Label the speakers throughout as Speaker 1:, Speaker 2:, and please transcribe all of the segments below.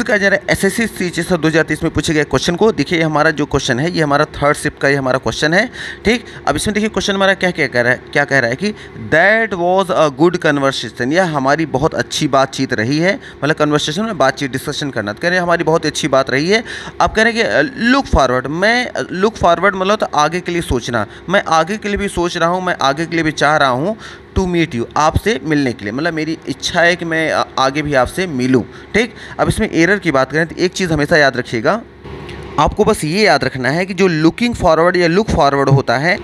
Speaker 1: कहा जा रहा है एसएससी CHS 2023 में पूछे गए क्वेश्चन को। देखिए ये हमारा जो क्वेश्चन है ये हमारा थर्ड शिफ्ट का ये हमारा क्वेश्चन है, ठीक। अब इसमें देखिए क्वेश्चन हमारा क्या कह रहा है कि that was a good conversation, यह हमारी बहुत अच्छी बातचीत रही है। मतलब कन्वर्सेशन में बातचीत डिस्कशन करना, तो कह रहे हैं हमारी बहुत अच्छी बात रही है। अब कह रहे हैं कि लुक फॉरवर्ड, मैं लुक फॉरवर्ड मतलब तो आगे के लिए सोचना, मैं आगे के लिए भी सोच रहा हूँ, मैं आगे के लिए भी चाह रहा हूँ टू मीट यू, आपसे मिलने के लिए, मतलब मेरी इच्छा है कि मैं आगे भी आपसे मिलूं, ठीक। अब इसमें एरर की बात करें तो एक चीज़ हमेशा याद रखिएगा, आपको बस ये याद रखना है कि जो लुकिंग फॉरवर्ड या लुक फॉरवर्ड होता है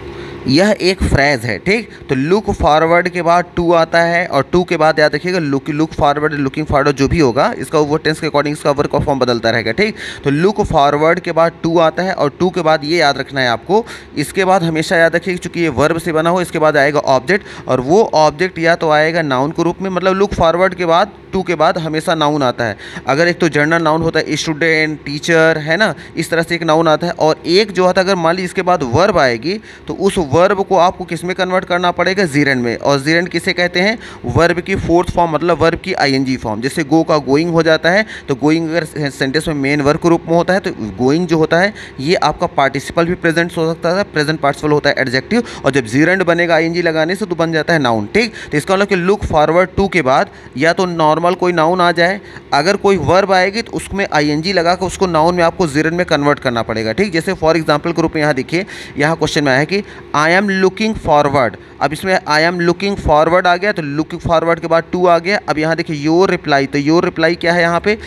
Speaker 1: यह एक फ्रेज है, ठीक। तो लुक फॉरवर्ड के बाद टू आता है और टू के बाद याद रखिएगा लुक फॉरवर्ड, लुकिंग फॉरवर्ड जो भी होगा इसका वो टेंस के अकॉर्डिंग इसका वर्क का फॉर्म बदलता रहेगा, ठीक। तो लुक फॉरवर्ड के बाद टू आता है और टू के बाद ये याद रखना है आपको, इसके बाद हमेशा याद रखिए चूँकि ये वर्ब से बना हो, इसके बाद आएगा ऑब्जेक्ट और वो ऑब्जेक्ट या तो आएगा नाउन के रूप में, मतलब लुक फॉरवर्ड के बाद टू के बाद हमेशा नाउन आता है। अगर एक तो जनरल नाउन होता है स्टूडेंट, टीचर, है ना, इस तरह से एक नाउन आता है। और एक जो होता है अगर मान लीजिए इसके बाद वर्ब आएगी तो उस वर्ब को आपको किस में कन्वर्ट करना पड़ेगा, जीरेंड में। और जीरेंड किसे कहते हैं, वर्ब की फोर्थ फॉर्म, मतलब वर्ब की आईएनजी फॉर्म। जैसे गो का गोइंग हो जाता है, तो गोइंग अगर सेंटेंस में मेन वर्ब के रूप में होता है तो गोइंग जो होता है ये आपका पार्टिसिपल भी प्रेजेंट हो सकता है, प्रेजेंट पार्टिसिपल होता है एडजेक्टिव, और जब जीरेंड बनेगा आईएनजी लगाने से तो बन जाता है नाउन, ठीक। तो इसका मतलब कि लुक फॉरवर्ड टू के बाद या तो नॉर्मल कोई नाउन आ जाए, अगर कोई वर्ब आएगी तो उसमें आईएनजी लगा कर उसको नाउन में आपको जीरेंड में कन्वर्ट करना पड़ेगा, ठीक। जैसे फॉर एग्जांपल के रूप में यहाँ देखिए, यहाँ क्वेश्चन में आया कि आई एम लुकिंग फॉरवर्ड। अब इसमें आई एम लुकिंग फॉरवर्ड आ गया तो लुकिंग फॉरवर्ड के बाद टू आ गया। अब यहाँ देखिए योर रिप्लाई, तो योर रिप्लाई क्या है यहाँ पे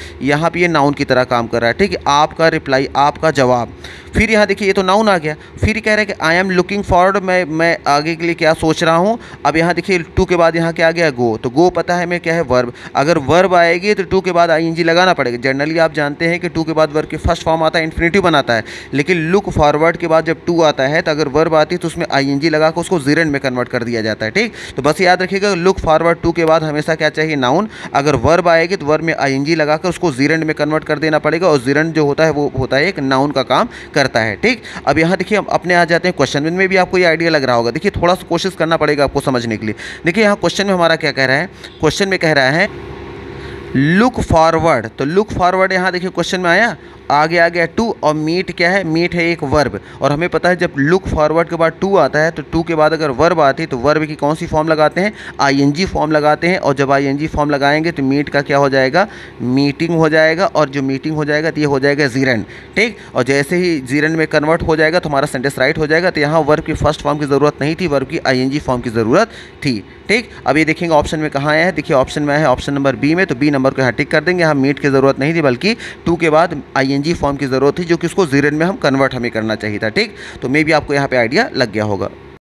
Speaker 1: ये नाउन की तरह काम कर रहा है, ठीक है। आपका रिप्लाई, आपका जवाब। फिर यहाँ देखिए ये तो नाउन आ गया, फिर कह रहा है कि आई एम लुकिंग फॉरवर्ड, मैं आगे के लिए क्या सोच रहा हूँ। अब यहाँ देखिए टू के बाद यहाँ क्या आ गया, गो। तो गो पता है मैं क्या है, वर्ब। अगर वर्ब आएगी तो टू के बाद आईएनजी लगाना पड़ेगा। जनरली आप जानते हैं कि टू के बाद वर्ब की फर्स्ट फॉर्म आता है इन्फिनिटिव बनाता है, लेकिन लुक फॉरवर्ड के बाद जब टू आता है तो अगर वर्ब आती है तो उसमें आईएनजी लगा कर उसको जीरेंड में कन्वर्ट कर दिया जाता है, ठीक। तो बस याद रखिएगा लुक फॉरवर्ड टू के बाद हमेशा क्या चाहिए, नाउन। अगर वर्ब आएगी तो वर्ब में आईएनजी लगाकर उसको जीरेंड में कन्वर्ट कर देना पड़ेगा, और जीरेंड जो होता है वो होता है एक नाउन का काम करता है, ठीक। अब यहाँ देखिए हम अपने आ जाते हैं क्वेश्चन में भी आपको ये आइडिया लग रहा होगा। देखिए थोड़ा सा कोशिश करना पड़ेगा आपको समझने के लिए। देखिए यहाँ क्वेश्चन में हमारा क्या कह रहा है, क्वेश्चन में कह रहा है लुक फॉरवर्ड। तो लुक फॉरवर्ड यहाँ देखिए क्वेश्चन में आया, आगे आ गया टू, और मीट क्या है, मीट है एक वर्ब। और हमें पता है जब लुक फॉरवर्ड के बाद टू आता है तो टू के बाद अगर वर्ब आती है तो वर्ब की कौन सी फॉर्म लगाते हैं, आईएनजी फॉर्म लगाते हैं। और जब आईएनजी फॉर्म लगाएंगे तो मीट का क्या हो जाएगा, मीटिंग हो जाएगा। और जो मीटिंग हो जाएगा तो ये हो जाएगा जीरेंड, ठीक। और जैसे ही जीरेंड में कन्वर्ट हो जाएगा तो हमारा सेंटेंस राइट हो जाएगा। तो यहाँ वर्ब की फर्स्ट फॉर्म की ज़रूरत नहीं थी, वर्ब की आईएनजी फॉर्म की ज़रूरत थी, ठीक। अब ये देखेंगे ऑप्शन में कहाँ आया है, देखिए ऑप्शन में है ऑप्शन नंबर बी में, तो बी नंबर को यहाँ टिक कर देंगे। यहाँ मीट की ज़रूरत नहीं थी बल्कि टू के बाद आईएनजी फॉर्म की ज़रूरत थी, जो कि उसको जीरेंड में हम कन्वर्ट हमें करना चाहिए था, ठीक। तो मे भी आपको यहाँ पे आइडिया लग गया होगा।